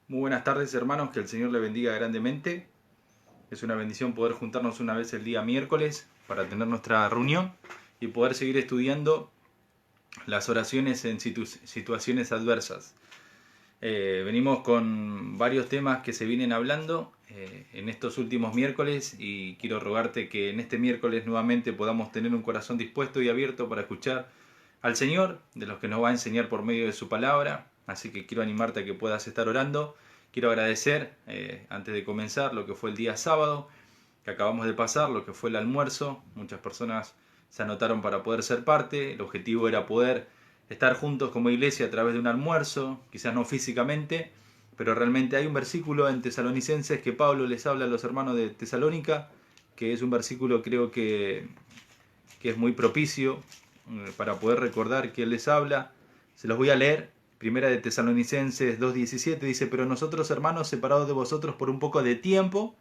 Muy buenas tardes, hermanos, que el Señor le bendiga grandemente. Es una bendición poder juntarnos una vez el día miércoles para tener nuestra reunión y poder seguir estudiando las oraciones en situaciones adversas. Venimos con varios temas que se vienen hablando en estos últimos miércoles y quiero rogarte que en este miércoles nuevamente podamos tener un corazón dispuesto y abierto para escuchar al Señor, de los que nos va a enseñar por medio de su palabra. Así que quiero animarte a que puedas estar orando. Quiero agradecer, antes de comenzar, lo que fue el día sábado, que acabamos de pasar, lo que fue el almuerzo. Muchas personas se anotaron para poder ser parte. El objetivo era poder estar juntos como iglesia a través de un almuerzo, quizás no físicamente, pero realmente hay un versículo en Tesalonicenses que Pablo les habla a los hermanos de Tesalónica, que es un versículo creo que es muy propicio para poder recordar que Él les habla. Se los voy a leer. Primera de Tesalonicenses 2.17 dice: pero nosotros, hermanos, separados de vosotros por un poco de tiempo,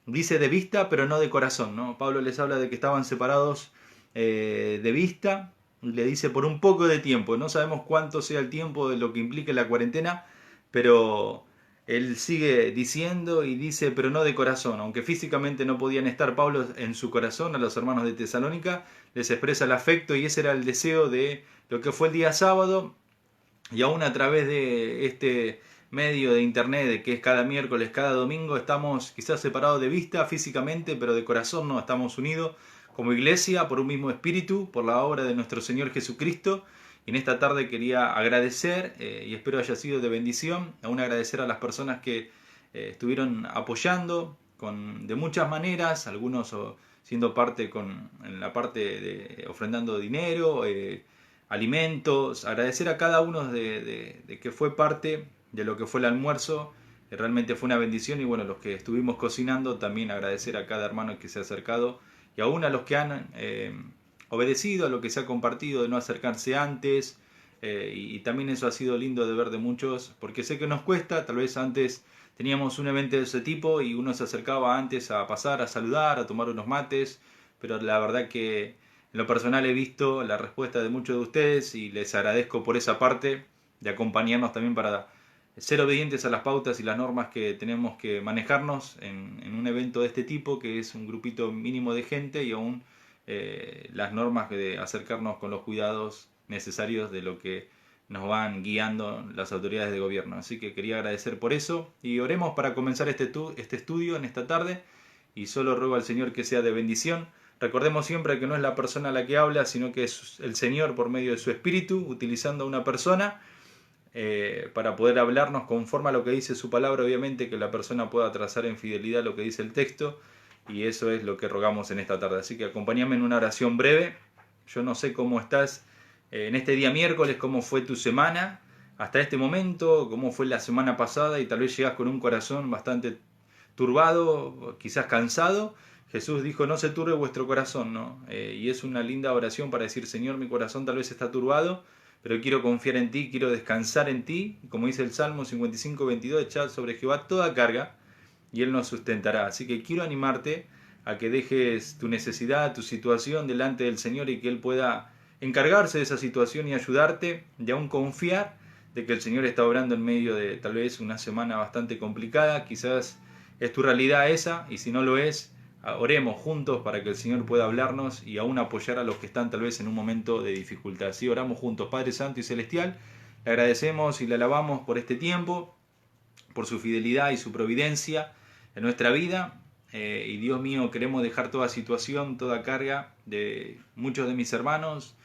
dice de vista, pero no de corazón, ¿no? Pablo les habla de que estaban separados de vista, le dice por un poco de tiempo. No sabemos cuánto sea el tiempo de lo que implique la cuarentena, pero él sigue diciendo y dice, pero no de corazón. Aunque físicamente no podían estar Pablo en su corazón, a los hermanos de Tesalónica les expresa el afecto y ese era el deseo de lo que fue el día sábado. Y aún a través de este medio de internet, de que es cada miércoles, cada domingo, estamos quizás separados de vista físicamente, pero de corazón no, estamos unidos como iglesia por un mismo espíritu, por la obra de nuestro Señor Jesucristo. Y en esta tarde quería agradecer, y espero haya sido de bendición, aún agradecer a las personas que estuvieron apoyando de muchas maneras, algunos siendo parte en la parte de ofrendando dinero, alimentos, agradecer a cada uno de que fue parte de lo que fue el almuerzo, que realmente fue una bendición. Y bueno, los que estuvimos cocinando, también agradecer a cada hermano que se ha acercado y aún a los que han obedecido a lo que se ha compartido de no acercarse antes. Y también eso ha sido lindo de ver de muchos, porque sé que nos cuesta. Tal vez antes teníamos un evento de ese tipo y uno se acercaba antes a pasar, a saludar, a tomar unos mates, pero la verdad que en lo personal he visto la respuesta de muchos de ustedes y les agradezco por esa parte de acompañarnos también para ser obedientes a las pautas y las normas que tenemos que manejarnos en un evento de este tipo, que es un grupito mínimo de gente, y aún las normas de acercarnos con los cuidados necesarios de lo que nos van guiando las autoridades de gobierno. Así que quería agradecer por eso y oremos para comenzar este estudio en esta tarde, y solo ruego al Señor que sea de bendición. Recordemos siempre que no es la persona la que habla, sino que es el Señor por medio de su Espíritu, utilizando a una persona para poder hablarnos conforme a lo que dice su palabra. Obviamente que la persona pueda trazar en fidelidad lo que dice el texto, y eso es lo que rogamos en esta tarde. Así que acompáñame en una oración breve. Yo no sé cómo estás en este día miércoles, cómo fue tu semana hasta este momento, cómo fue la semana pasada, y tal vez llegas con un corazón bastante turbado, quizás cansado. Jesús dijo: no se turbe vuestro corazón, ¿no? Y es una linda oración para decir: Señor, mi corazón tal vez está turbado, pero quiero confiar en ti, quiero descansar en ti. Como dice el Salmo 55:22, echad sobre Jehová toda carga y Él nos sustentará. Así que quiero animarte a que dejes tu necesidad, tu situación delante del Señor, y que Él pueda encargarse de esa situación y ayudarte, de aún confiar de que el Señor está obrando en medio de tal vez una semana bastante complicada. Quizás es tu realidad esa, y si no lo es, oremos juntos para que el Señor pueda hablarnos y aún apoyar a los que están tal vez en un momento de dificultad. Así oramos juntos. Padre Santo y Celestial, le agradecemos y le alabamos por este tiempo, por su fidelidad y su providencia en nuestra vida. Y Dios mío, queremos dejar toda situación, toda carga de muchos de mis hermanos,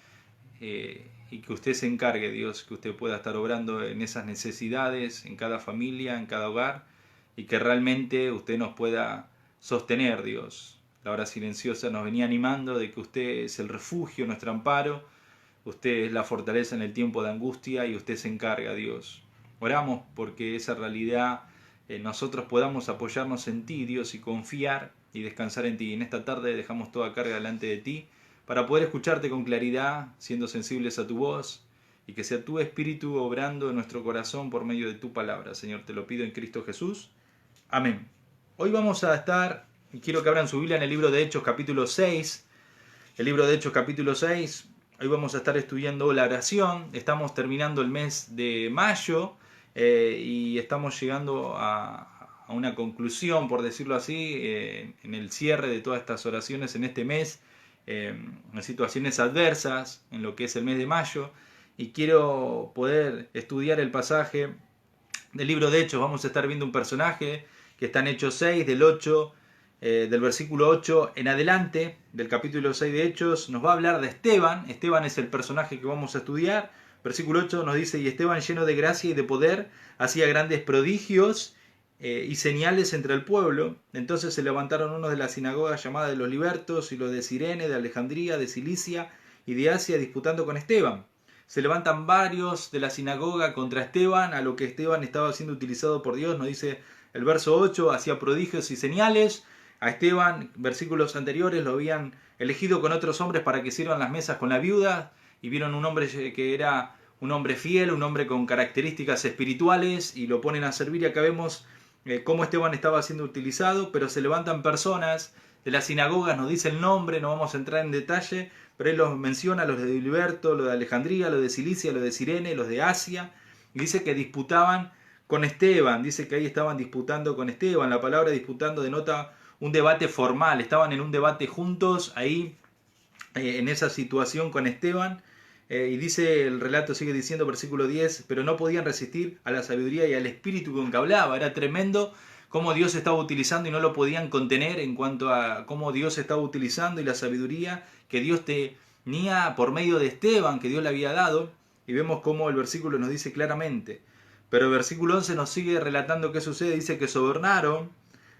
y que usted se encargue, Dios, que usted pueda estar obrando en esas necesidades, en cada familia, en cada hogar, y que realmente usted nos pueda sostener, Dios. La hora silenciosa nos venía animando de que usted es el refugio, nuestro amparo, usted es la fortaleza en el tiempo de angustia, y usted se encarga, Dios. Oramos porque esa realidad nosotros podamos apoyarnos en ti, Dios, y confiar y descansar en ti. Y en esta tarde dejamos toda carga delante de ti para poder escucharte con claridad, siendo sensibles a tu voz, y que sea tu Espíritu obrando en nuestro corazón por medio de tu palabra. Señor, te lo pido en Cristo Jesús. Amén. Hoy vamos a estar, y quiero que abran su Biblia en el libro de Hechos capítulo 6. El libro de Hechos capítulo 6. Hoy vamos a estar estudiando la oración. Estamos terminando el mes de mayo, y estamos llegando a una conclusión, por decirlo así, en el cierre de todas estas oraciones en este mes, en situaciones adversas, en lo que es el mes de mayo, y quiero poder estudiar el pasaje del libro de Hechos. Vamos a estar viendo un personaje que está en Hechos 6, del versículo 8 en adelante, del capítulo 6 de Hechos, nos va a hablar de Esteban. Esteban es el personaje que vamos a estudiar. Versículo 8 nos dice: y Esteban, lleno de gracia y de poder, hacía grandes prodigios y señales entre el pueblo. Entonces se levantaron unos de la sinagoga llamada de los Libertos y los de Cirene, de Alejandría, de Cilicia y de Asia, disputando con Esteban. Se levantan varios de la sinagoga contra Esteban, a lo que Esteban estaba siendo utilizado por Dios. Nos dice el verso 8, hacía prodigios y señales. A Esteban, versículos anteriores, lo habían elegido con otros hombres para que sirvan las mesas con la viuda, y vieron un hombre que era un hombre fiel, un hombre con características espirituales, y lo ponen a servir. Y acá vemos cómo Esteban estaba siendo utilizado, pero se levantan personas de las sinagogas, nos dice el nombre, no vamos a entrar en detalle, pero él los menciona, los de Liberto, los de Alejandría, los de Cilicia, los de Cirene, los de Asia, y dice que disputaban con Esteban, dice que ahí estaban disputando con Esteban. La palabra disputando denota un debate formal, estaban en un debate juntos ahí en esa situación con Esteban, y dice, el relato sigue diciendo, versículo 10, pero no podían resistir a la sabiduría y al espíritu con que hablaba. Era tremendo cómo Dios estaba utilizando y no lo podían contener en cuanto a cómo Dios estaba utilizando y la sabiduría que Dios tenía por medio de Esteban, que Dios le había dado. Y vemos cómo el versículo nos dice claramente. Pero el versículo 11 nos sigue relatando qué sucede. Dice que sobornaron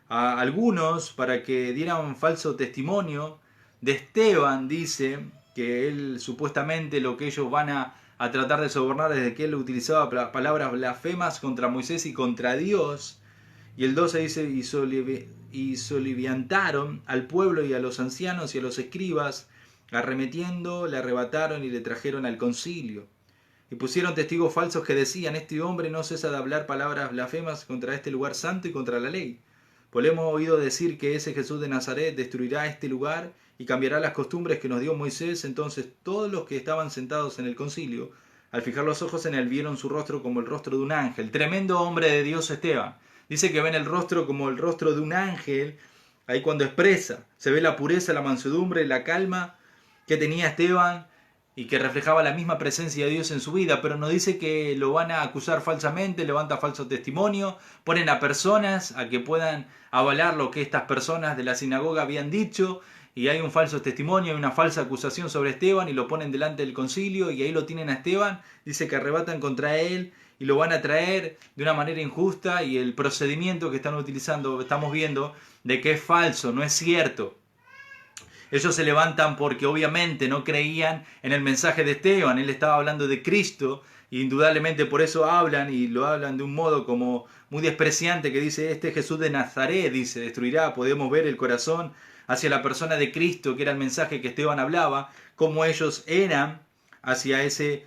a algunos para que dieran falso testimonio de Esteban. Dice que él supuestamente lo que ellos van a tratar de sobornar es de que él utilizaba palabras blasfemas contra Moisés y contra Dios. Y el 12 dice, y soliviantaron al pueblo y a los ancianos y a los escribas, arremetiendo, le arrebataron y le trajeron al concilio. Y pusieron testigos falsos que decían, este hombre no cesa de hablar palabras blasfemas contra este lugar santo y contra la ley. Pues le hemos oído decir que ese Jesús de Nazaret destruirá este lugar y cambiará las costumbres que nos dio Moisés. Entonces todos los que estaban sentados en el concilio, al fijar los ojos en él, vieron su rostro como el rostro de un ángel. Tremendo hombre de Dios Esteban. Dice que ven el rostro como el rostro de un ángel, ahí cuando expresa. Se ve la pureza, la mansedumbre, la calma que tenía Esteban y que reflejaba la misma presencia de Dios en su vida, pero no dice que lo van a acusar falsamente, levanta falso testimonio, ponen a personas a que puedan avalar lo que estas personas de la sinagoga habían dicho, y hay un falso testimonio, hay una falsa acusación sobre Esteban, y lo ponen delante del concilio, y ahí lo tienen a Esteban. Dice que arrebatan contra él, y lo van a traer de una manera injusta, y el procedimiento que están utilizando, estamos viendo, de que es falso, no es cierto. Ellos se levantan porque obviamente no creían en el mensaje de Esteban. Él estaba hablando de Cristo, e indudablemente por eso hablan, y lo hablan de un modo como muy despreciante, que dice, este Jesús de Nazaret, dice, destruirá. Podemos ver el corazón hacia la persona de Cristo, que era el mensaje que Esteban hablaba, como ellos eran hacia ese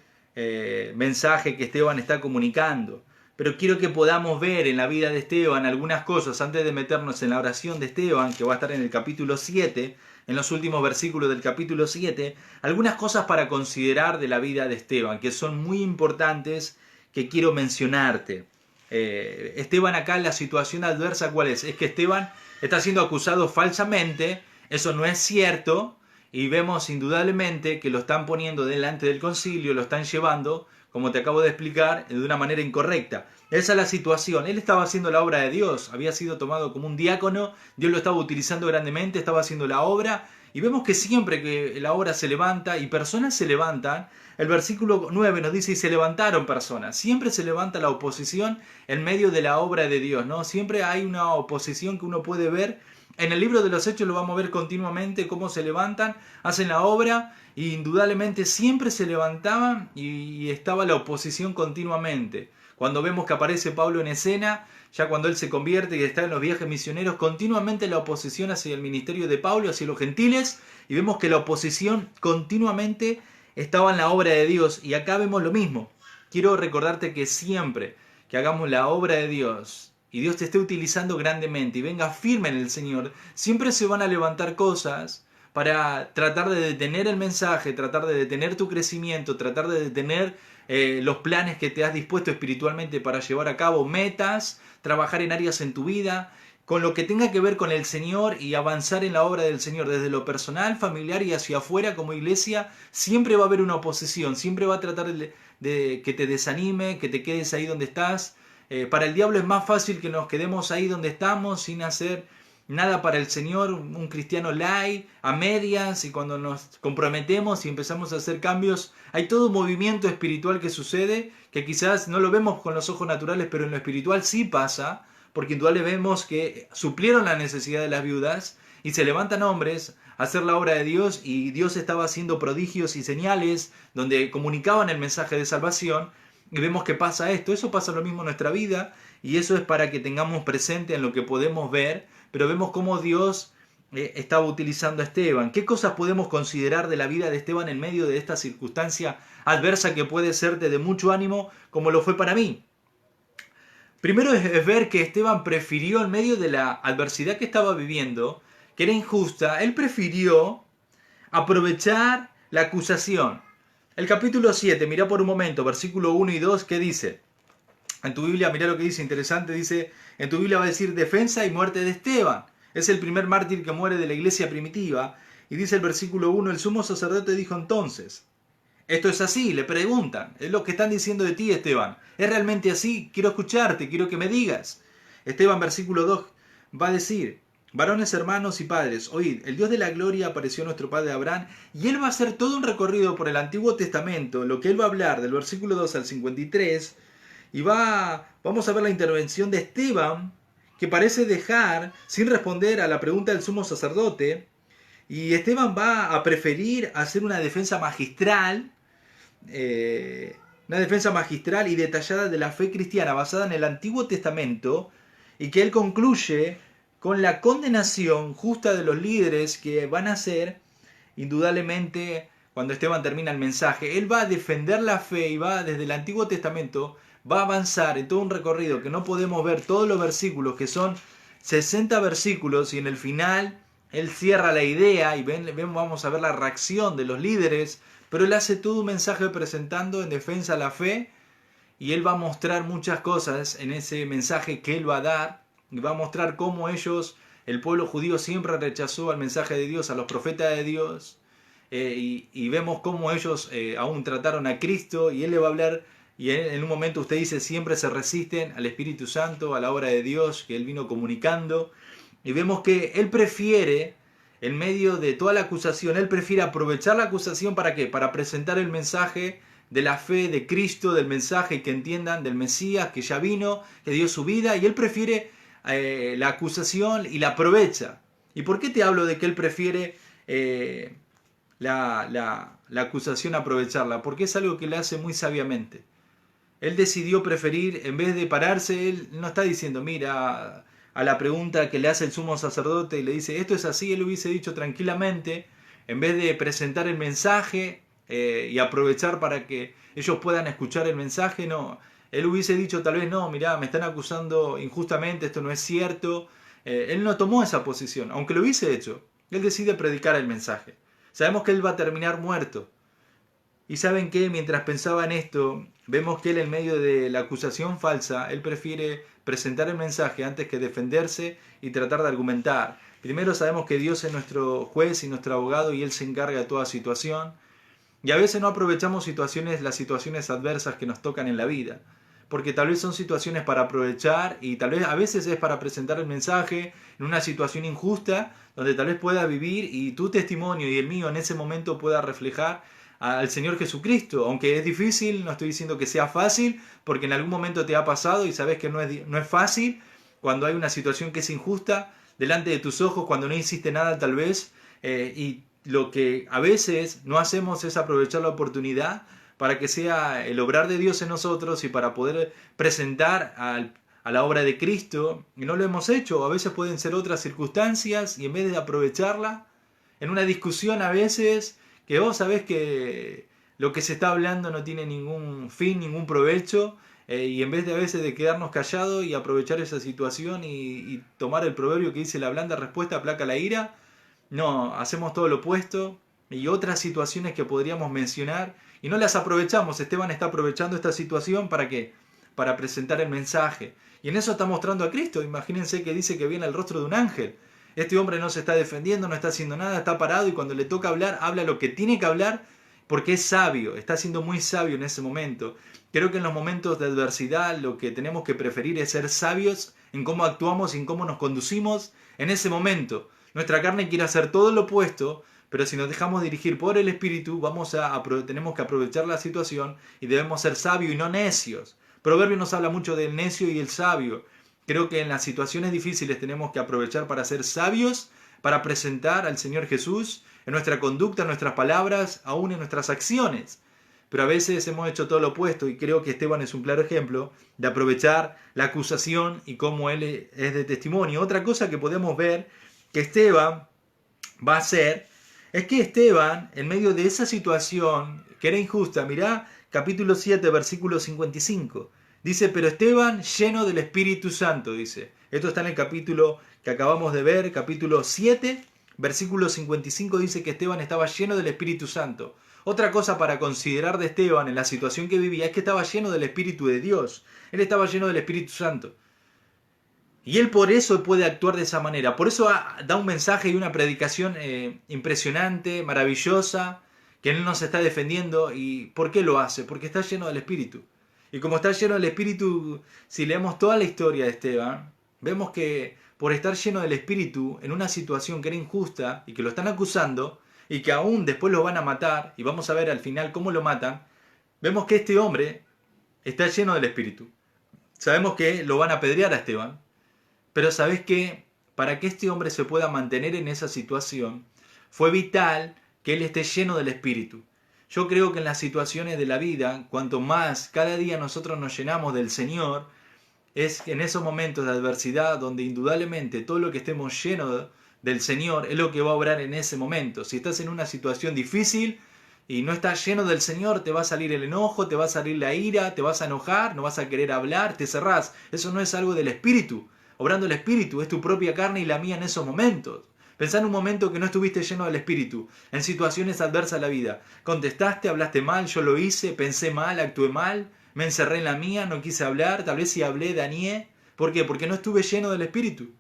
mensaje que Esteban está comunicando. Pero quiero que podamos ver en la vida de Esteban algunas cosas antes de meternos en la oración de Esteban, que va a estar en el capítulo 7, en los últimos versículos del capítulo 7, algunas cosas para considerar de la vida de Esteban, que son muy importantes, que quiero mencionarte. Esteban acá, la situación adversa, ¿cuál es? Es que Esteban está siendo acusado falsamente, eso no es cierto, y vemos indudablemente que lo están poniendo delante del concilio, lo están llevando, como te acabo de explicar, de una manera incorrecta. Esa es la situación. Él estaba haciendo la obra de Dios, había sido tomado como un diácono, Dios lo estaba utilizando grandemente, estaba haciendo la obra, y vemos que siempre que la obra se levanta y personas se levantan, el versículo 9 nos dice, y se levantaron personas. Siempre se levanta la oposición en medio de la obra de Dios, ¿no? Siempre hay una oposición que uno puede ver. En el libro de los Hechos lo vamos a ver continuamente, cómo se levantan, hacen la obra, e indudablemente siempre se levantaban y estaba la oposición continuamente. Cuando vemos que aparece Pablo en escena, ya cuando él se convierte y está en los viajes misioneros, continuamente la oposición hacia el ministerio de Pablo, hacia los gentiles, y vemos que la oposición continuamente estaba en la obra de Dios. Y acá vemos lo mismo. Quiero recordarte que siempre que hagamos la obra de Dios, y Dios te esté utilizando grandemente y venga firme en el Señor, siempre se van a levantar cosas para tratar de detener el mensaje, tratar de detener tu crecimiento, tratar de detener los planes que te has dispuesto espiritualmente para llevar a cabo, metas, trabajar en áreas en tu vida, con lo que tenga que ver con el Señor y avanzar en la obra del Señor, desde lo personal, familiar y hacia afuera como iglesia, siempre va a haber una oposición, siempre va a tratar de que te desanime, que te quedes ahí donde estás. Para el diablo es más fácil que nos quedemos ahí donde estamos sin hacer nada para el Señor, un cristiano light, a medias, y cuando nos comprometemos y empezamos a hacer cambios, hay todo un movimiento espiritual que sucede, que quizás no lo vemos con los ojos naturales, pero en lo espiritual sí pasa, porque indudablemente vemos que suplieron la necesidad de las viudas y se levantan hombres a hacer la obra de Dios, y Dios estaba haciendo prodigios y señales donde comunicaban el mensaje de salvación, y vemos que pasa esto. Eso pasa lo mismo en nuestra vida, y eso es para que tengamos presente en lo que podemos ver, pero vemos cómo Dios estaba utilizando a Esteban. ¿Qué cosas podemos considerar de la vida de Esteban en medio de esta circunstancia adversa que puede serte de mucho ánimo, como lo fue para mí? Primero es ver que Esteban prefirió, en medio de la adversidad que estaba viviendo, que era injusta, él prefirió aprovechar la acusación. El capítulo 7, mirá por un momento, versículo 1 y 2, ¿qué dice? En tu Biblia, mirá lo que dice, interesante, dice, en tu Biblia va a decir defensa y muerte de Esteban. Es el primer mártir que muere de la iglesia primitiva. Y dice el versículo 1, el sumo sacerdote dijo entonces, esto es así, le preguntan, es lo que están diciendo de ti, Esteban. ¿Es realmente así? Quiero escucharte, quiero que me digas. Esteban, versículo 2, va a decir, varones, hermanos y padres, oíd, el Dios de la gloria apareció a nuestro padre Abraham, y él va a hacer todo un recorrido por el Antiguo Testamento, lo que él va a hablar del versículo 2 al 53, y vamos a ver la intervención de Esteban, que parece dejar sin responder a la pregunta del sumo sacerdote, y Esteban va a preferir hacer una defensa magistral y detallada de la fe cristiana basada en el Antiguo Testamento, y que él concluye con la condenación justa de los líderes que van a ser, indudablemente, cuando Esteban termina el mensaje. Él va a defender la fe y va desde el Antiguo Testamento, va a avanzar en todo un recorrido que no podemos ver todos los versículos, que son 60 versículos, y en el final él cierra la idea y vamos a ver la reacción de los líderes, pero él hace todo un mensaje presentando en defensa de la fe, y él va a mostrar muchas cosas en ese mensaje que él va a dar, y va a mostrar cómo el pueblo judío siempre rechazó al mensaje de Dios, a los profetas de Dios, y vemos cómo ellos aún trataron a Cristo, y él le va a hablar, y en un momento usted dice, siempre se resisten al Espíritu Santo, a la obra de Dios que él vino comunicando, y vemos que él prefiere, en medio de toda la acusación, él prefiere aprovechar la acusación ¿para qué? Para presentar el mensaje de la fe de Cristo, del mensaje que entiendan del Mesías, que ya vino, que dio su vida, y él prefiere la acusación y la aprovecha. ¿Y por qué te hablo de que él prefiere la acusación aprovecharla? Porque es algo que él hace muy sabiamente. Él decidió preferir, en vez de pararse, él no está diciendo, mira, a la pregunta que le hace el sumo sacerdote y le dice, esto es así, él hubiese dicho tranquilamente, en vez de presentar el mensaje y aprovechar para que ellos puedan escuchar el mensaje, no, él hubiese dicho tal vez, no, mira, me están acusando injustamente, esto no es cierto. Él no tomó esa posición, aunque lo hubiese hecho. Él decide predicar el mensaje. Sabemos que él va a terminar muerto. Y saben que mientras pensaba en esto, vemos que él en medio de la acusación falsa, él prefiere presentar el mensaje antes que defenderse y tratar de argumentar. Primero sabemos que Dios es nuestro juez y nuestro abogado, y él se encarga de toda situación. Y a veces no aprovechamos las situaciones adversas que nos tocan en la vida, porque tal vez son situaciones para aprovechar, y tal vez a veces es para presentar el mensaje en una situación injusta, donde tal vez puedas vivir y tu testimonio y el mío en ese momento pueda reflejar al Señor Jesucristo. Aunque es difícil, no estoy diciendo que sea fácil, porque en algún momento te ha pasado y sabes que no es fácil, cuando hay una situación que es injusta delante de tus ojos, cuando no hiciste nada tal vez, y lo que a veces no hacemos es aprovechar la oportunidad para que sea el obrar de Dios en nosotros y para poder presentar a la obra de Cristo, y no lo hemos hecho. A veces pueden ser otras circunstancias, y en vez de aprovecharla, en una discusión a veces, que vos sabés que lo que se está hablando no tiene ningún fin, ningún provecho, y en vez de a veces de quedarnos callados y aprovechar esa situación y tomar el proverbio que dice la blanda respuesta aplaca la ira, no, hacemos todo lo opuesto, y otras situaciones que podríamos mencionar y no las aprovechamos. Esteban está aprovechando esta situación ¿para qué? Para presentar el mensaje. Y en eso está mostrando a Cristo. Imagínense que dice que viene el rostro de un ángel. Este hombre no se está defendiendo, no está haciendo nada, está parado y cuando le toca hablar, habla lo que tiene que hablar porque es sabio, está siendo muy sabio en ese momento. Creo que en los momentos de adversidad lo que tenemos que preferir es ser sabios en cómo actuamos y en cómo nos conducimos en ese momento. Nuestra carne quiere hacer todo lo opuesto, pero si nos dejamos dirigir por el Espíritu, tenemos que aprovechar la situación y debemos ser sabios y no necios. Proverbio nos habla mucho del necio y el sabio. Creo que en las situaciones difíciles tenemos que aprovechar para ser sabios, para presentar al Señor Jesús en nuestra conducta, en nuestras palabras, aún en nuestras acciones. Pero a veces hemos hecho todo lo opuesto y creo que Esteban es un claro ejemplo de aprovechar la acusación y cómo él es de testimonio. Otra cosa que podemos ver que Esteban va a hacer es que Esteban, en medio de esa situación que era injusta, mirá capítulo 7, versículo 55, dice, pero Esteban lleno del Espíritu Santo, dice. Esto está en el capítulo que acabamos de ver, capítulo 7, versículo 55, dice que Esteban estaba lleno del Espíritu Santo. Otra cosa para considerar de Esteban en la situación que vivía es que estaba lleno del Espíritu de Dios. Él estaba lleno del Espíritu Santo. Y él por eso puede actuar de esa manera. Por eso da un mensaje y una predicación impresionante, maravillosa, que él nos está defendiendo. ¿Y por qué lo hace? Porque está lleno del Espíritu. Y como está lleno del Espíritu, si leemos toda la historia de Esteban, vemos que por estar lleno del Espíritu en una situación que era injusta y que lo están acusando y que aún después lo van a matar, y vamos a ver al final cómo lo matan, vemos que este hombre está lleno del Espíritu. Sabemos que lo van a apedrear a Esteban, pero ¿sabés qué? Para que este hombre se pueda mantener en esa situación, fue vital que él esté lleno del Espíritu. Yo creo que en las situaciones de la vida, cuanto más cada día nosotros nos llenamos del Señor, es en esos momentos de adversidad donde indudablemente todo lo que estemos llenos del Señor es lo que va a obrar en ese momento. Si estás en una situación difícil y no estás lleno del Señor, te va a salir el enojo, te va a salir la ira, te vas a enojar, no vas a querer hablar, te cerrás. Eso no es algo del Espíritu. Obrando el Espíritu, es tu propia carne y la mía en esos momentos. Pensá en un momento que no estuviste lleno del Espíritu, en situaciones adversas de la vida. Contestaste, hablaste mal, yo lo hice, pensé mal, actué mal, me encerré en la mía, no quise hablar, tal vez si hablé, dañé. ¿Por qué? Porque no estuve lleno del Espíritu.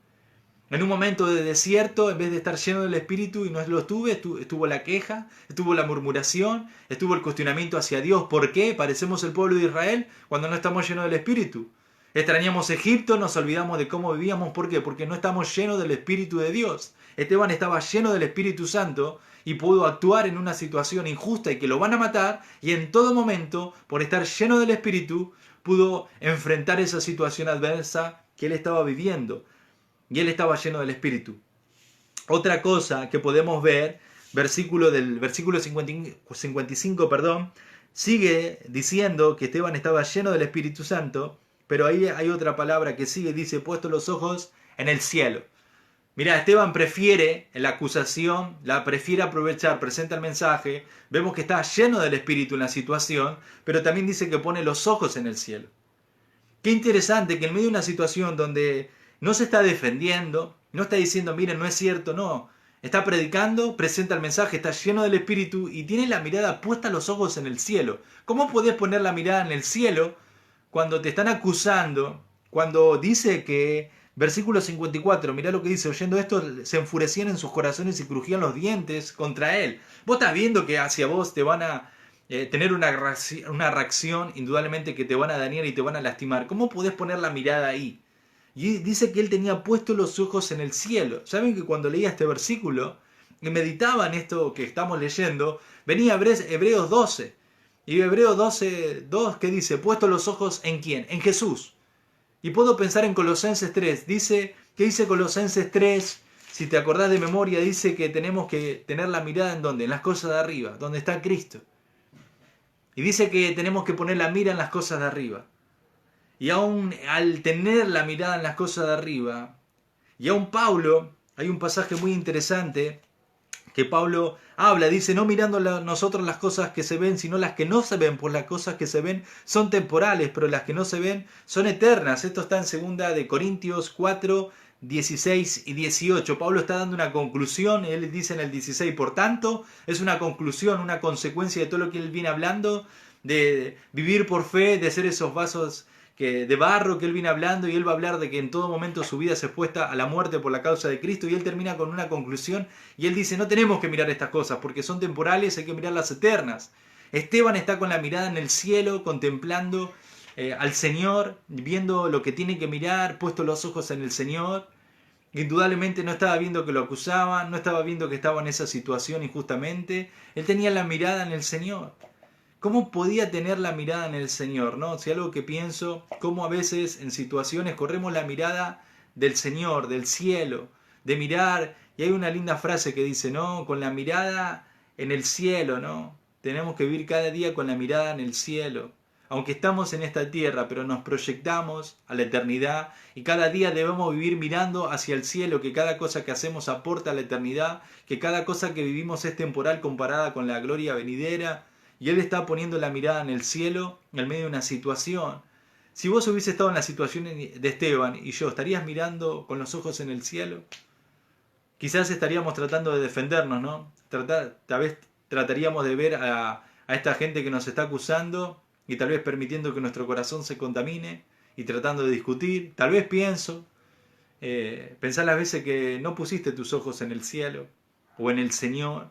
En un momento de desierto, en vez de estar lleno del Espíritu y no lo estuve, estuvo la queja, estuvo la murmuración, estuvo el cuestionamiento hacia Dios. ¿Por qué parecemos el pueblo de Israel cuando no estamos llenos del Espíritu? Extrañamos Egipto, nos olvidamos de cómo vivíamos. ¿Por qué? Porque no estamos llenos del Espíritu de Dios. Esteban estaba lleno del Espíritu Santo y pudo actuar en una situación injusta y que lo van a matar, y en todo momento, por estar lleno del Espíritu, pudo enfrentar esa situación adversa que él estaba viviendo. Y él estaba lleno del Espíritu. Otra cosa que podemos ver, versículo 55, sigue diciendo que Esteban estaba lleno del Espíritu Santo, pero ahí hay otra palabra que sigue, dice, puesto los ojos en el cielo. Mira, Esteban prefiere la acusación, la prefiere aprovechar, presenta el mensaje, vemos que está lleno del Espíritu en la situación, pero también dice que pone los ojos en el cielo. Qué interesante que en medio de una situación donde no se está defendiendo, no está diciendo, miren, no es cierto, no. Está predicando, presenta el mensaje, está lleno del Espíritu y tiene la mirada puesta, los ojos en el cielo. ¿Cómo podés poner la mirada en el cielo cuando te están acusando? Cuando dice que, versículo 54, mirá lo que dice, oyendo esto, se enfurecían en sus corazones y crujían los dientes contra él. Vos estás viendo que hacia vos te van a tener una reacción, indudablemente que te van a dañar y te van a lastimar. ¿Cómo podés poner la mirada ahí? Y dice que él tenía puestos los ojos en el cielo. ¿Saben que cuando leía este versículo y meditaba en esto que estamos leyendo, venía Hebreos 12? Y Hebreos 12, 2, ¿qué dice? Puestos los ojos ¿en quién? En Jesús. Y puedo pensar en Colosenses 3. ¿Qué dice Colosenses 3? Si te acordás de memoria, dice que tenemos que tener la mirada ¿en dónde? En las cosas de arriba, donde está Cristo. Y dice que tenemos que poner la mira en las cosas de arriba. Y aún al tener la mirada en las cosas de arriba, y aún Pablo, hay un pasaje muy interesante que Pablo habla, dice, no mirando nosotros las cosas que se ven, sino las que no se ven, pues las cosas que se ven son temporales, pero las que no se ven son eternas. Esto está en 2 de Corintios 4, 16 y 18. Pablo está dando una conclusión, él dice en el 16, por tanto, es una conclusión, una consecuencia de todo lo que él viene hablando, de vivir por fe, de ser esos vasos de barro que él viene hablando, y él va a hablar de que en todo momento su vida se expuesta a la muerte por la causa de Cristo, y él termina con una conclusión, y él dice, no tenemos que mirar estas cosas, porque son temporales, hay que mirar las eternas. Esteban está con la mirada en el cielo, contemplando al Señor, viendo lo que tiene que mirar, puesto los ojos en el Señor. Indudablemente no estaba viendo que lo acusaban, no estaba viendo que estaba en esa situación injustamente, él tenía la mirada en el Señor. ¿Cómo podía tener la mirada en el Señor? ¿No? Si algo que pienso, cómo a veces en situaciones corremos la mirada del Señor, del cielo, de mirar, y hay una linda frase que dice, ¿no? Con la mirada en el cielo, ¿no? Tenemos que vivir cada día con la mirada en el cielo. Aunque estamos en esta tierra, pero nos proyectamos a la eternidad y cada día debemos vivir mirando hacia el cielo, que cada cosa que hacemos aporta a la eternidad, que cada cosa que vivimos es temporal comparada con la gloria venidera. Y él está poniendo la mirada en el cielo en medio de una situación. Si vos hubiese estado en la situación de Esteban y yo, ¿estarías mirando con los ojos en el cielo? Quizás estaríamos tratando de defendernos, ¿no? Tal vez trataríamos de ver a esta gente que nos está acusando y tal vez permitiendo que nuestro corazón se contamine y tratando de discutir. Tal vez pensar las veces que no pusiste tus ojos en el cielo o en el Señor.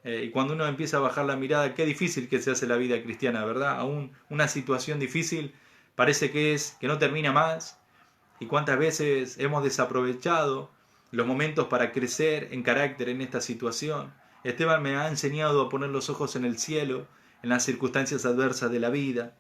Y cuando uno empieza a bajar la mirada, qué difícil que se hace la vida cristiana, ¿verdad? Aún una situación difícil parece que no termina más. Y cuántas veces hemos desaprovechado los momentos para crecer en carácter en esta situación. Esteban me ha enseñado a poner los ojos en el cielo, en las circunstancias adversas de la vida.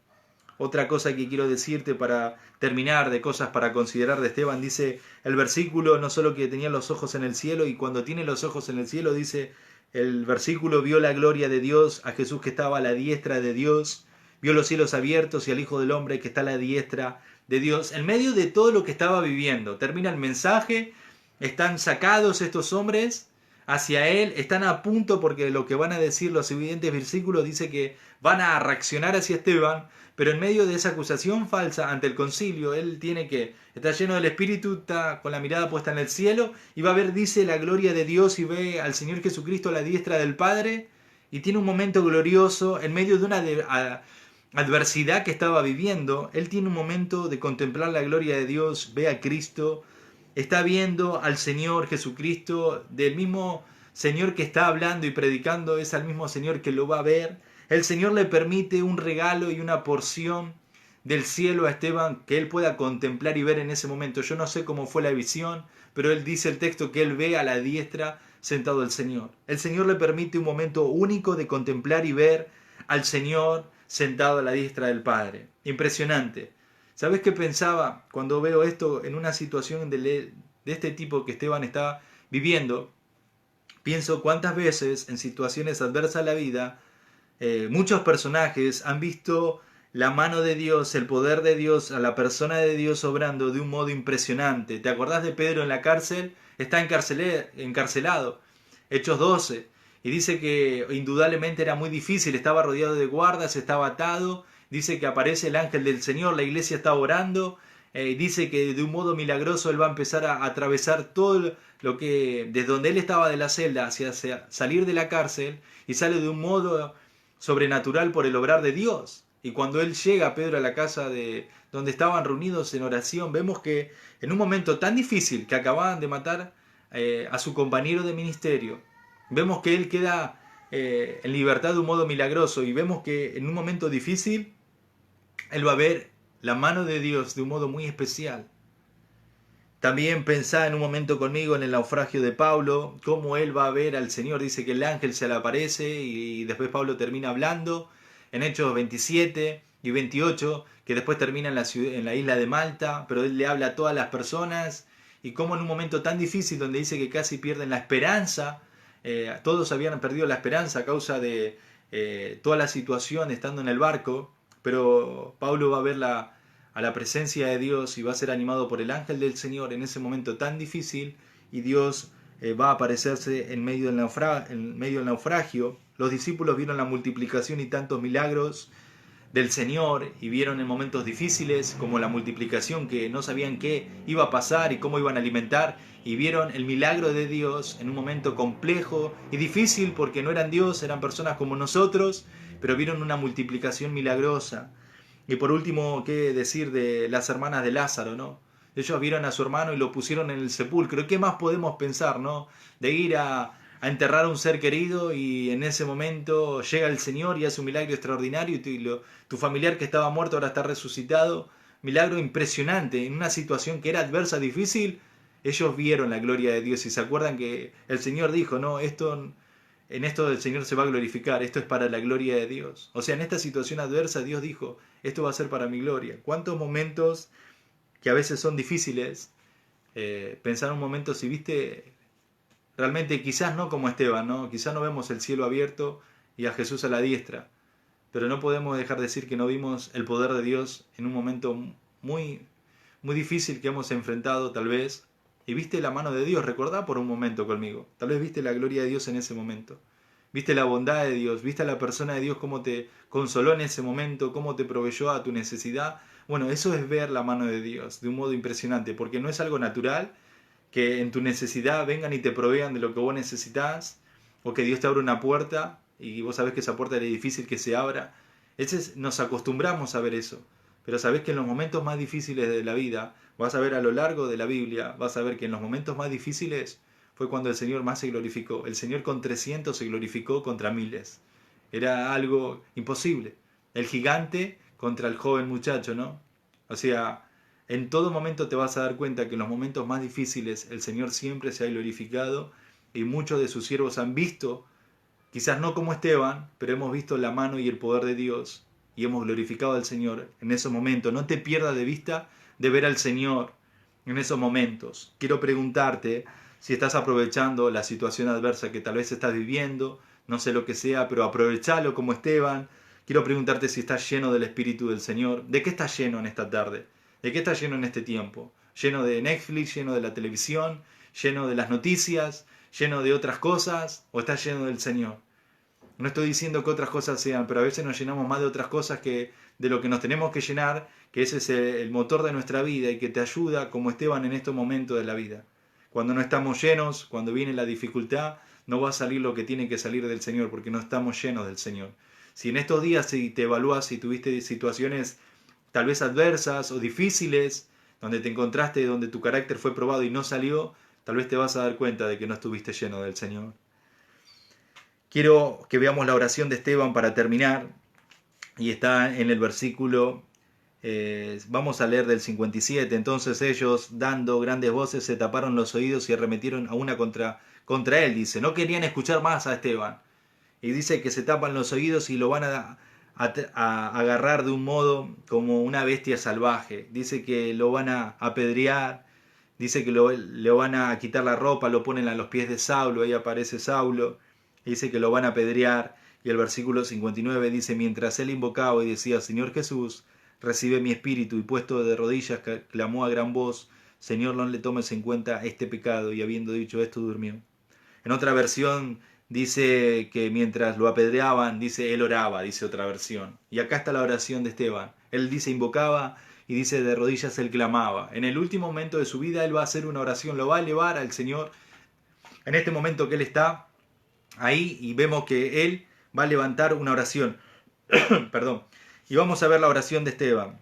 Otra cosa que quiero decirte para terminar, de cosas para considerar de Esteban, dice el versículo, no solo que tenía los ojos en el cielo, y cuando tiene los ojos en el cielo, dice el versículo, vio la gloria de Dios, a Jesús que estaba a la diestra de Dios, vio los cielos abiertos y al Hijo del Hombre que está a la diestra de Dios. En medio de todo lo que estaba viviendo, termina el mensaje, están sacados estos hombres hacia él, están a punto, porque lo que van a decir los siguientes versículos dice que van a reaccionar hacia Esteban, pero en medio de esa acusación falsa ante el concilio, él está lleno del Espíritu, está con la mirada puesta en el cielo, y va a ver, dice, la gloria de Dios, y ve al Señor Jesucristo a la diestra del Padre, y tiene un momento glorioso en medio de una adversidad que estaba viviendo. Él tiene un momento de contemplar la gloria de Dios, ve a Cristo, está viendo al Señor Jesucristo, del mismo Señor que está hablando y predicando, es al mismo Señor que lo va a ver. El Señor le permite un regalo y una porción del cielo a Esteban que él pueda contemplar y ver en ese momento. Yo no sé cómo fue la visión, pero él dice el texto que él ve a la diestra sentado el Señor. El Señor le permite un momento único de contemplar y ver al Señor sentado a la diestra del Padre. Impresionante. ¿Sabes qué pensaba cuando veo esto en una situación de este tipo que Esteban está viviendo? Pienso cuántas veces en situaciones adversas a la vida, muchos personajes han visto la mano de Dios, el poder de Dios, a la persona de Dios obrando de un modo impresionante. ¿Te acordás de Pedro en la cárcel? Está encarcelado. Hechos 12. Y dice que indudablemente era muy difícil, estaba rodeado de guardas, estaba atado. Dice que aparece el ángel del Señor, la iglesia está orando. Dice que de un modo milagroso él va a empezar a atravesar todo lo que, desde donde él estaba de la celda hacia salir de la cárcel, y sale de un modo sobrenatural por el obrar de Dios. Y cuando él llega, Pedro, a la casa de donde estaban reunidos en oración, vemos que en un momento tan difícil que acababan de matar a su compañero de ministerio, vemos que él queda en libertad de un modo milagroso, y vemos que en un momento difícil él va a ver la mano de Dios de un modo muy especial. También pensá en un momento conmigo en el naufragio de Pablo, cómo él va a ver al Señor. Dice que el ángel se le aparece y después Pablo termina hablando en Hechos 27 y 28, que después termina en la isla de Malta, pero él le habla a todas las personas, y cómo en un momento tan difícil donde dice que casi pierden la esperanza, todos habían perdido la esperanza a causa de toda la situación estando en el barco, pero Pablo va a ver a la presencia de Dios y va a ser animado por el ángel del Señor en ese momento tan difícil, y Dios va a aparecerse en medio del naufragio. Los discípulos vieron la multiplicación y tantos milagros. del Señor y vieron en momentos difíciles como la multiplicación, que no sabían qué iba a pasar y cómo iban a alimentar, y vieron el milagro de Dios en un momento complejo y difícil porque no eran Dios, eran personas como nosotros, pero vieron una multiplicación milagrosa. Y por último, ¿qué decir de las hermanas de Lázaro, no? Ellos vieron a su hermano y lo pusieron en el sepulcro. ¿Qué más podemos pensar, no? De ir a enterrar a un ser querido y en ese momento llega el Señor y hace un milagro extraordinario y tu familiar que estaba muerto ahora está resucitado. Milagro impresionante. En una situación que era adversa, difícil, ellos vieron la gloria de Dios y se acuerdan que el Señor dijo, no, en esto el Señor se va a glorificar, esto es para la gloria de Dios. O sea, en esta situación adversa Dios dijo, esto va a ser para mi gloria. ¿Cuántos momentos que a veces son difíciles? Pensar un momento si viste, realmente quizás no como Esteban, ¿no? Quizás no vemos el cielo abierto y a Jesús a la diestra, pero no podemos dejar de decir que no vimos el poder de Dios en un momento muy, muy difícil que hemos enfrentado tal vez. Y viste la mano de Dios, recordá por un momento conmigo. Tal vez viste la gloria de Dios en ese momento. Viste la bondad de Dios, viste a la persona de Dios cómo te consoló en ese momento, cómo te proveyó a tu necesidad. Bueno, eso es ver la mano de Dios de un modo impresionante, porque no es algo natural que en tu necesidad vengan y te provean de lo que vos necesitas, o que Dios te abra una puerta y vos sabés que esa puerta es difícil que se abra. Nos acostumbramos a ver eso, pero sabés que en los momentos más difíciles de la vida, vas a ver a lo largo de la Biblia, vas a ver que en los momentos más difíciles fue cuando el Señor más se glorificó. El Señor con 300 se glorificó contra miles. Era algo imposible. El gigante contra el joven muchacho, ¿no? O sea, en todo momento te vas a dar cuenta que en los momentos más difíciles el Señor siempre se ha glorificado y muchos de sus siervos han visto, quizás no como Esteban, pero hemos visto la mano y el poder de Dios y hemos glorificado al Señor en esos momentos. No te pierdas de vista de ver al Señor en esos momentos. Quiero preguntarte si estás aprovechando la situación adversa que tal vez estás viviendo, no sé lo que sea, pero aprovechalo como Esteban. Quiero preguntarte si estás lleno del Espíritu del Señor. ¿De qué estás lleno en esta tarde? ¿De qué estás lleno en este tiempo? ¿Lleno de Netflix, lleno de la televisión, lleno de las noticias, lleno de otras cosas? ¿O estás lleno del Señor? No estoy diciendo que otras cosas sean, pero a veces nos llenamos más de otras cosas que de lo que nos tenemos que llenar, que ese es el motor de nuestra vida y que te ayuda como Esteban en estos momentos de la vida. Cuando no estamos llenos, cuando viene la dificultad, no va a salir lo que tiene que salir del Señor porque no estamos llenos del Señor. Si en estos días si te evalúas, si tuviste situaciones tal vez adversas o difíciles, donde te encontraste, donde tu carácter fue probado y no salió, tal vez te vas a dar cuenta de que no estuviste lleno del Señor. Quiero que veamos la oración de Esteban para terminar, y está en el versículo, vamos a leer del 57. Entonces ellos, dando grandes voces, se taparon los oídos y arremetieron a una contra él, dice. No querían escuchar más a Esteban. Y dice que se tapan los oídos y lo van a agarrar de un modo como una bestia salvaje. Dice que lo van a apedrear, dice que le van a quitar la ropa, lo ponen a los pies de Saulo, ahí aparece Saulo, dice que lo van a apedrear. Y el versículo 59 dice, mientras él invocaba y decía, Señor Jesús, recibe mi espíritu, y puesto de rodillas clamó a gran voz, Señor, no le tomes en cuenta este pecado, y habiendo dicho esto durmió. En otra versión dice que mientras lo apedreaban, dice él oraba, dice otra versión. Y acá está la oración de Esteban. Él dice invocaba y dice de rodillas él clamaba. En el último momento de su vida él va a hacer una oración, lo va a elevar al Señor. En este momento que él está ahí y vemos que él va a levantar una oración. Perdón. Y vamos a ver la oración de Esteban.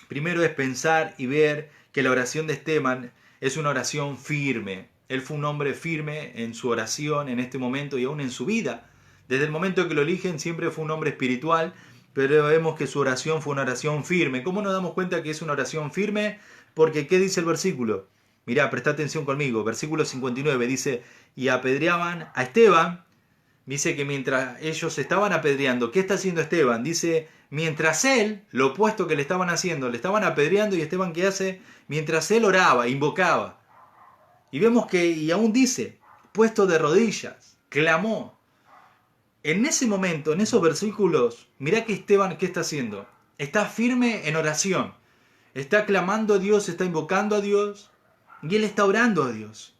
Primero es pensar y ver que la oración de Esteban es una oración firme. Él fue un hombre firme en su oración en este momento y aún en su vida. Desde el momento que lo eligen siempre fue un hombre espiritual, pero vemos que su oración fue una oración firme. ¿Cómo nos damos cuenta que es una oración firme? Porque ¿qué dice el versículo? Mirá, presta atención conmigo. Versículo 59 dice, y apedreaban a Esteban. Dice que mientras ellos estaban apedreando, ¿qué está haciendo Esteban? Dice, mientras él, lo opuesto que le estaban haciendo, le estaban apedreando, y Esteban ¿qué hace? Mientras él oraba, invocaba. Y vemos que, y aún dice, puesto de rodillas, clamó. En ese momento, en esos versículos, mirá que Esteban, ¿qué está haciendo? Está firme en oración. Está clamando a Dios, está invocando a Dios, y él está orando a Dios.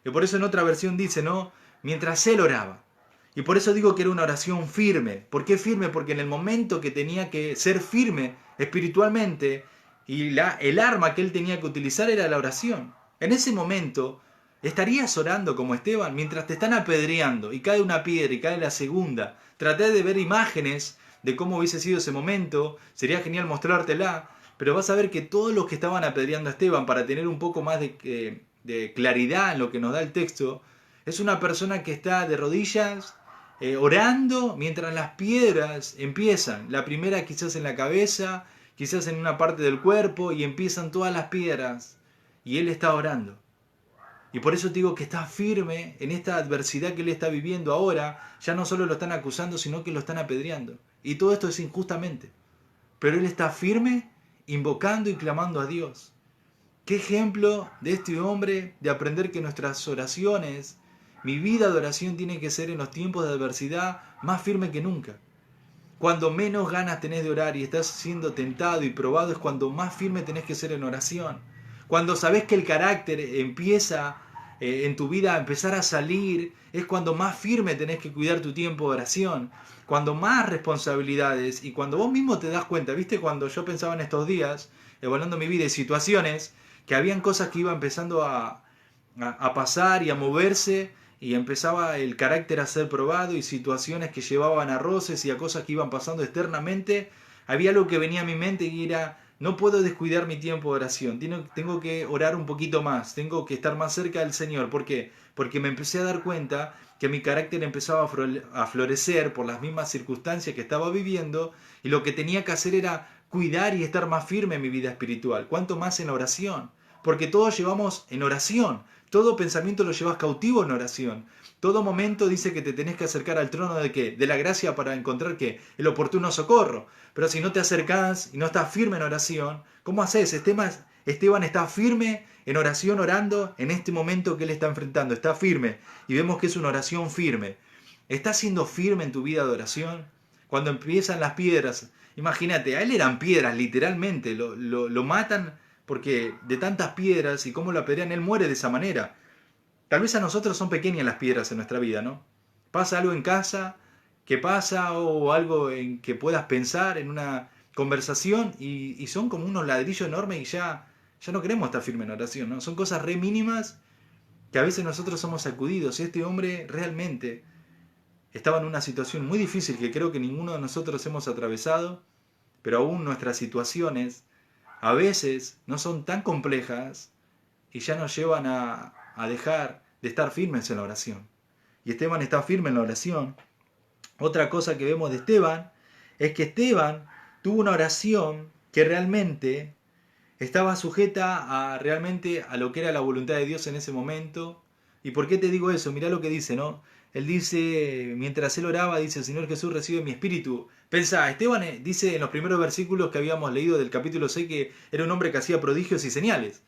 Y por eso en otra versión dice, ¿no? Mientras él oraba. Y por eso digo que era una oración firme. ¿Por qué firme? Porque en el momento que tenía que ser firme espiritualmente, y el arma que él tenía que utilizar era la oración. En ese momento, ¿estarías orando como Esteban mientras te están apedreando y cae una piedra y cae la segunda? Traté de ver imágenes de cómo hubiese sido ese momento, sería genial mostrártela, pero vas a ver que todos los que estaban apedreando a Esteban, para tener un poco más de claridad en lo que nos da el texto, es una persona que está de rodillas, orando mientras las piedras empiezan. La primera quizás en la cabeza, quizás en una parte del cuerpo, y empiezan todas las piedras. Y él está orando. Y por eso te digo que está firme en esta adversidad que él está viviendo ahora. Ya no solo lo están acusando, sino que lo están apedreando. Y todo esto es injustamente. Pero él está firme, invocando y clamando a Dios. Qué ejemplo de este hombre de aprender que nuestras oraciones, mi vida de oración tiene que ser en los tiempos de adversidad más firme que nunca. Cuando menos ganas tenés de orar y estás siendo tentado y probado es cuando más firme tenés que ser en oración. Cuando sabés que el carácter empieza en tu vida a empezar a salir, es cuando más firme tenés que cuidar tu tiempo de oración. Cuando más responsabilidades y cuando vos mismo te das cuenta, ¿viste? Cuando yo pensaba en estos días, evaluando mi vida y situaciones, que habían cosas que iban empezando a pasar y a moverse, y empezaba el carácter a ser probado y situaciones que llevaban a roces y a cosas que iban pasando externamente, había algo que venía a mi mente y era, no puedo descuidar mi tiempo de oración, tengo que orar un poquito más, tengo que estar más cerca del Señor. ¿Por qué? Porque me empecé a dar cuenta que mi carácter empezaba a florecer por las mismas circunstancias que estaba viviendo, y lo que tenía que hacer era cuidar y estar más firme en mi vida espiritual, cuanto más en la oración, porque todos llevamos en oración. Todo pensamiento lo llevas cautivo en oración. Todo momento dice que te tenés que acercar al trono de ¿qué? De la gracia, para encontrar ¿qué? El oportuno socorro. Pero si no te acercás y no estás firme en oración, ¿cómo haces? Esteban está firme en oración, orando en este momento que él está enfrentando. Está firme. Y vemos que es una oración firme. ¿Estás siendo firme en tu vida de oración? Cuando empiezan las piedras, imagínate, a él eran piedras, literalmente. Lo matan porque de tantas piedras y cómo lo apedrean, él muere de esa manera. Tal vez a nosotros son pequeñas las piedras en nuestra vida, ¿no? Pasa algo en casa, que pasa, o algo en que puedas pensar en una conversación, y son como unos ladrillos enormes y ya no queremos estar firmes en oración, ¿no? Son cosas re mínimas que a veces nosotros somos sacudidos. Y este hombre realmente estaba en una situación muy difícil que creo que ninguno de nosotros hemos atravesado, pero aún nuestras situaciones a veces no son tan complejas y ya nos llevan a dejar de estar firmes en la oración. Y Esteban está firme en la oración. Otra cosa que vemos de Esteban es que Esteban tuvo una oración que realmente estaba sujeta realmente a lo que era la voluntad de Dios en ese momento. ¿Y por qué te digo eso? Mirá lo que dice, ¿no? Él dice, mientras él oraba, dice, Señor Jesús, recibe mi espíritu. Pensá, Esteban dice en los primeros versículos que habíamos leído del capítulo 6 que era un hombre que hacía prodigios y señales.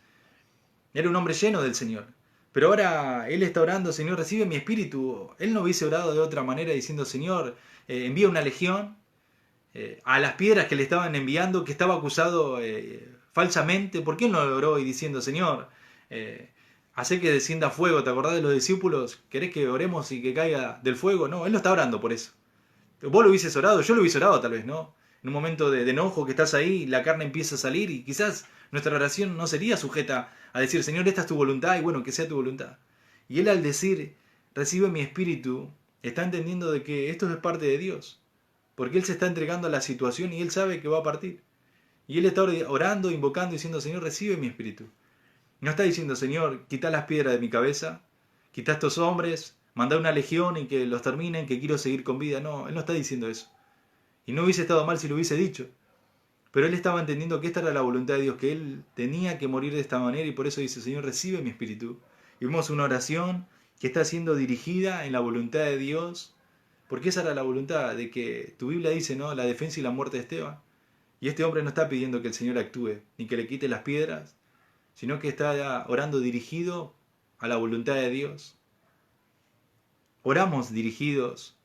Era un hombre lleno del Señor. Pero ahora él está orando, Señor, recibe mi espíritu. Él no hubiese orado de otra manera diciendo, Señor, envía una legión a las piedras que le estaban enviando, que estaba acusado falsamente. ¿Por qué él no oró y diciendo, Señor, hace que descienda fuego? ¿Te acordás de los discípulos? ¿Querés que oremos y que caiga del fuego? No, él no está orando por eso. Vos lo hubieses orado, yo lo hubiese orado tal vez, ¿no? En un momento de enojo que estás ahí, la carne empieza a salir y quizás nuestra oración no sería sujeta a decir, Señor, esta es tu voluntad y bueno, que sea tu voluntad. Y él al decir, recibe mi espíritu, está entendiendo de que esto es parte de Dios. Porque él se está entregando a la situación y él sabe que va a partir. Y él está orando, invocando, diciendo, Señor, recibe mi espíritu. No está diciendo, Señor, quita las piedras de mi cabeza, quita estos hombres, manda una legión y que los terminen, que quiero seguir con vida. No, él no está diciendo eso. Y no hubiese estado mal si lo hubiese dicho. Pero él estaba entendiendo que esta era la voluntad de Dios, que él tenía que morir de esta manera, y por eso dice, Señor, recibe mi espíritu. Y vemos una oración que está siendo dirigida en la voluntad de Dios, porque esa era la voluntad de que tu Biblia dice, ¿no? La defensa y la muerte de Esteban. Y este hombre no está pidiendo que el Señor actúe, ni que le quite las piedras, sino que está orando dirigido a la voluntad de Dios. Oramos dirigidos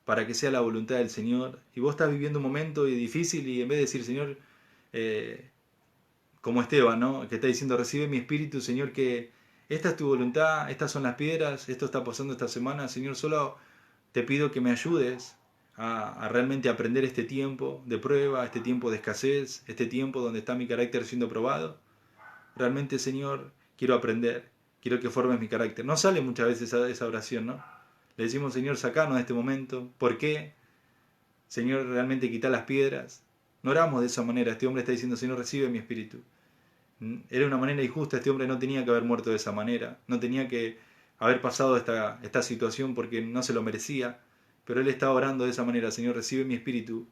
para que sea la voluntad del Señor. Y vos estás viviendo un momento difícil y en vez de decir, Señor, como Esteban, ¿no? Que está diciendo, recibe mi espíritu, Señor, que esta es tu voluntad, estas son las piedras, esto está pasando esta semana, Señor, solo te pido que me ayudes a realmente aprender este tiempo de prueba, este tiempo de escasez, este tiempo donde está mi carácter siendo probado. Realmente, Señor, quiero aprender, quiero que formes mi carácter. No sale muchas veces esa oración, ¿no? Le decimos, Señor, sacanos de este momento. ¿Por qué? Señor, realmente quita las piedras. No oramos de esa manera. Este hombre está diciendo, Señor, recibe mi espíritu. Era una manera injusta. Este hombre no tenía que haber muerto de esa manera. No tenía que haber pasado esta situación porque no se lo merecía. Pero él estaba orando de esa manera, Señor, recibe mi espíritu,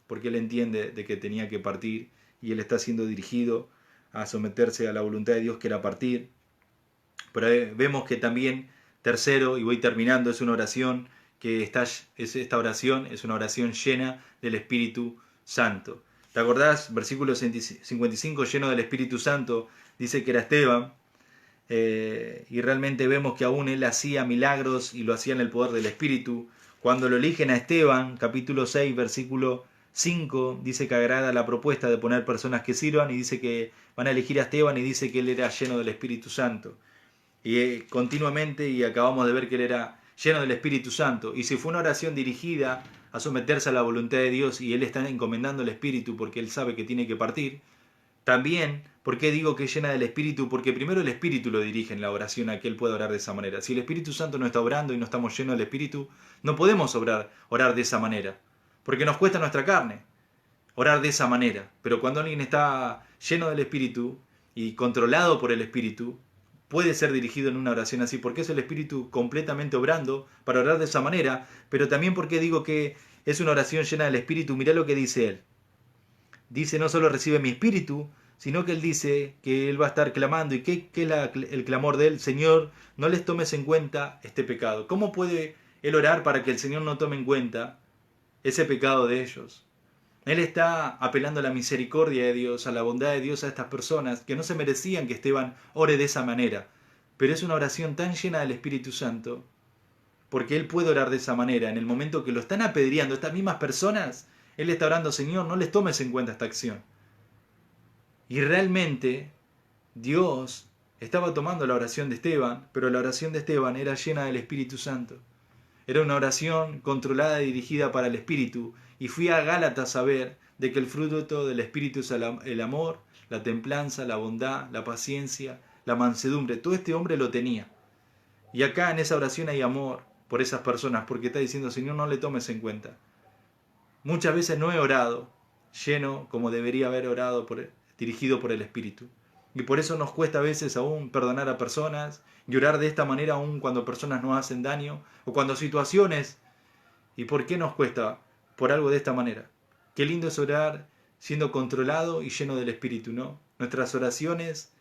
porque él entiende de que tenía que partir y él está siendo dirigido a someterse a la voluntad de Dios que era partir. Pero vemos que también, tercero, y voy terminando, es una oración esta oración es una oración llena del Espíritu Santo. ¿Te acordás? Versículo 55, lleno del Espíritu Santo, dice que era Esteban, y realmente vemos que aún él hacía milagros y lo hacía en el poder del Espíritu. Cuando lo eligen a Esteban, capítulo 6, versículo 5, dice que agrada la propuesta de poner personas que sirvan, y dice que van a elegir a Esteban, y dice que él era lleno del Espíritu Santo. Y continuamente, y acabamos de ver que él era lleno del Espíritu Santo. Y si fue una oración dirigida a someterse a la voluntad de Dios, y él está encomendando el Espíritu porque él sabe que tiene que partir, también, ¿por qué digo que es llena del Espíritu? Porque primero el Espíritu lo dirige en la oración a que él pueda orar de esa manera. Si el Espíritu Santo no está orando y no estamos llenos del Espíritu, no podemos orar de esa manera, porque nos cuesta nuestra carne orar de esa manera. Pero cuando alguien está lleno del Espíritu y controlado por el Espíritu, puede ser dirigido en una oración así, porque es el Espíritu completamente obrando para orar de esa manera. Pero también porque digo que es una oración llena del Espíritu. Mirá lo que dice él. Dice, no solo recibe mi espíritu, sino que él dice que él va a estar clamando. ¿Y qué es el clamor de él? Señor, no les tomes en cuenta este pecado. ¿Cómo puede él orar para que el Señor no tome en cuenta ese pecado de ellos? Él está apelando a la misericordia de Dios, a la bondad de Dios a estas personas que no se merecían que Esteban ore de esa manera. Pero es una oración tan llena del Espíritu Santo, porque él puede orar de esa manera. En el momento que lo están apedreando estas mismas personas, él está orando, Señor, no les tomes en cuenta esta acción. Y realmente Dios estaba tomando la oración de Esteban, pero la oración de Esteban era llena del Espíritu Santo. Era una oración controlada y dirigida para el Espíritu. Y fui a Gálatas a ver de que el fruto del Espíritu es el amor, la templanza, la bondad, la paciencia, la mansedumbre. Todo este hombre lo tenía. Y acá en esa oración hay amor por esas personas, porque está diciendo, Señor, no le tomes en cuenta. Muchas veces no he orado lleno como debería haber orado dirigido por el Espíritu. Y por eso nos cuesta a veces aún perdonar a personas y orar de esta manera aún cuando personas nos hacen daño o cuando situaciones. ¿Y por qué nos cuesta? Por algo de esta manera. Qué lindo es orar siendo controlado y lleno del Espíritu, ¿no? Nuestras oraciones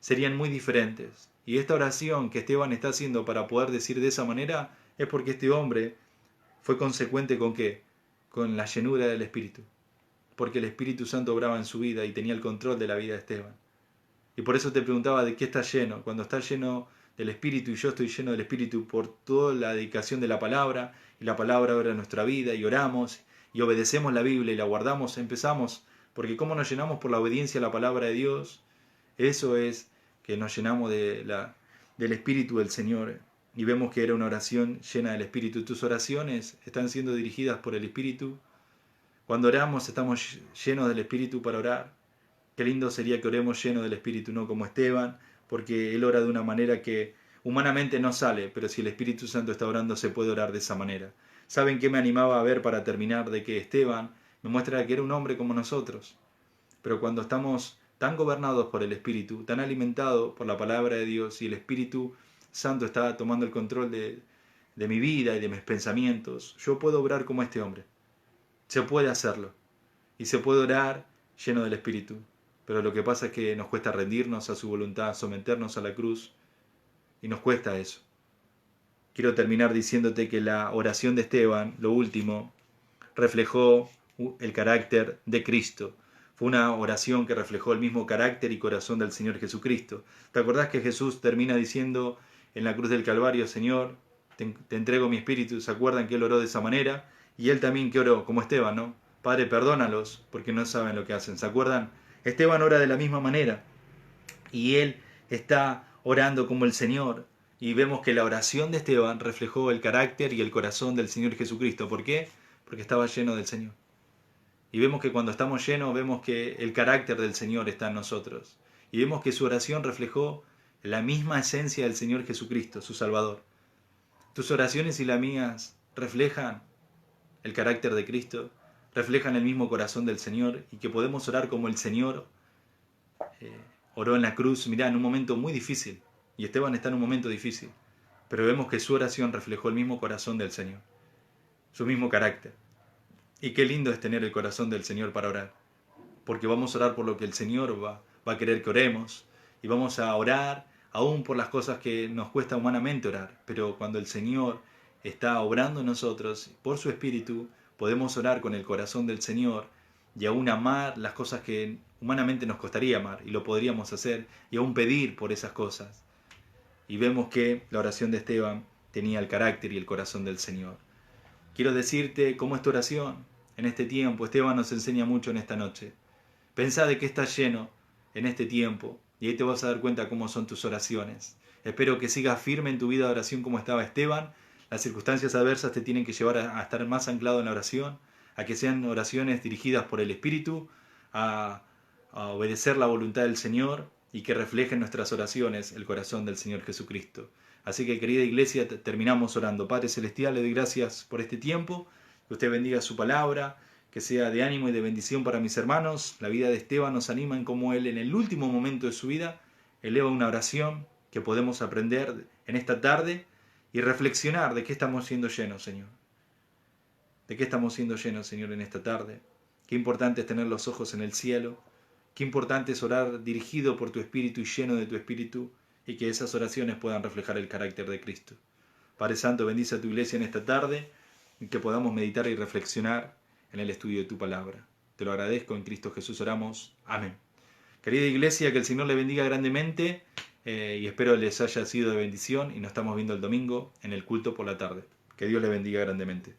serían muy diferentes. Y esta oración que Esteban está haciendo para poder decir de esa manera es porque este hombre fue consecuente con ¿qué? Con la llenura del Espíritu. Porque el Espíritu Santo obraba en su vida y tenía el control de la vida de Esteban. Y por eso te preguntaba de qué estás lleno. Cuando estás lleno del Espíritu y yo estoy lleno del Espíritu por toda la dedicación de la palabra, y la palabra obra en nuestra vida, y oramos, y obedecemos la Biblia y la guardamos, empezamos, porque como nos llenamos por la obediencia a la palabra de Dios, eso es que nos llenamos del Espíritu del Señor. Y vemos que era una oración llena del Espíritu. Tus oraciones están siendo dirigidas por el Espíritu. Cuando oramos estamos llenos del Espíritu para orar. Qué lindo sería que oremos llenos del Espíritu, no como Esteban, porque él ora de una manera que humanamente no sale, pero si el Espíritu Santo está orando se puede orar de esa manera. ¿Saben qué me animaba a ver para terminar? De que Esteban me muestra que era un hombre como nosotros. Pero cuando estamos tan gobernados por el Espíritu, tan alimentados por la palabra de Dios, y el Espíritu Santo está tomando el control de mi vida y de mis pensamientos, yo puedo obrar como este hombre. Se puede hacerlo. Y se puede orar lleno del Espíritu. Pero lo que pasa es que nos cuesta rendirnos a su voluntad, someternos a la cruz. Y nos cuesta eso. Quiero terminar diciéndote que la oración de Esteban, lo último, reflejó el carácter de Cristo. Fue una oración que reflejó el mismo carácter y corazón del Señor Jesucristo. ¿Te acordás que Jesús termina diciendo en la cruz del Calvario, Señor, te entrego mi espíritu? ¿Se acuerdan que él oró de esa manera? Y él también que oró, como Esteban, ¿no? Padre, perdónalos, porque no saben lo que hacen. ¿Se acuerdan? Esteban ora de la misma manera. Y él está orando como el Señor. Y vemos que la oración de Esteban reflejó el carácter y el corazón del Señor Jesucristo. ¿Por qué? Porque estaba lleno del Señor. Y vemos que cuando estamos llenos, vemos que el carácter del Señor está en nosotros. Y vemos que su oración reflejó la misma esencia del Señor Jesucristo, su Salvador. Tus oraciones y las mías reflejan el carácter de Cristo, reflejan el mismo corazón del Señor, y que podemos orar como el Señor oró en la cruz, mirá, en un momento muy difícil. Y Esteban está en un momento difícil. Pero vemos que su oración reflejó el mismo corazón del Señor, su mismo carácter. Y qué lindo es tener el corazón del Señor para orar. Porque vamos a orar por lo que el Señor va a querer que oremos. Y vamos a orar aún por las cosas que nos cuesta humanamente orar. Pero cuando el Señor está obrando en nosotros, por su Espíritu, podemos orar con el corazón del Señor y aún amar las cosas que humanamente nos costaría amar. Y lo podríamos hacer. Y aún pedir por esas cosas. Y vemos que la oración de Esteban tenía el carácter y el corazón del Señor. Quiero decirte cómo es tu oración en este tiempo. Esteban nos enseña mucho en esta noche. Pensá de qué estás lleno en este tiempo y ahí te vas a dar cuenta cómo son tus oraciones. Espero que sigas firme en tu vida de oración como estaba Esteban. Las circunstancias adversas te tienen que llevar a estar más anclado en la oración, a que sean oraciones dirigidas por el Espíritu, a obedecer la voluntad del Señor y que reflejen nuestras oraciones el corazón del Señor Jesucristo. Así que, querida iglesia, terminamos orando. Padre Celestial, le doy gracias por este tiempo, que usted bendiga su palabra, que sea de ánimo y de bendición para mis hermanos. La vida de Esteban nos anima en cómo él, en el último momento de su vida, eleva una oración que podemos aprender en esta tarde y reflexionar de qué estamos siendo llenos, Señor. ¿De qué estamos siendo llenos, Señor, en esta tarde? Qué importante es tener los ojos en el cielo. Qué importante es orar dirigido por tu Espíritu y lleno de tu Espíritu, y que esas oraciones puedan reflejar el carácter de Cristo. Padre Santo, bendice a tu iglesia en esta tarde, y que podamos meditar y reflexionar en el estudio de tu palabra. Te lo agradezco, en Cristo Jesús oramos. Amén. Querida iglesia, que el Señor le bendiga grandemente, y espero les haya sido de bendición, y nos estamos viendo el domingo en el culto por la tarde. Que Dios le bendiga grandemente.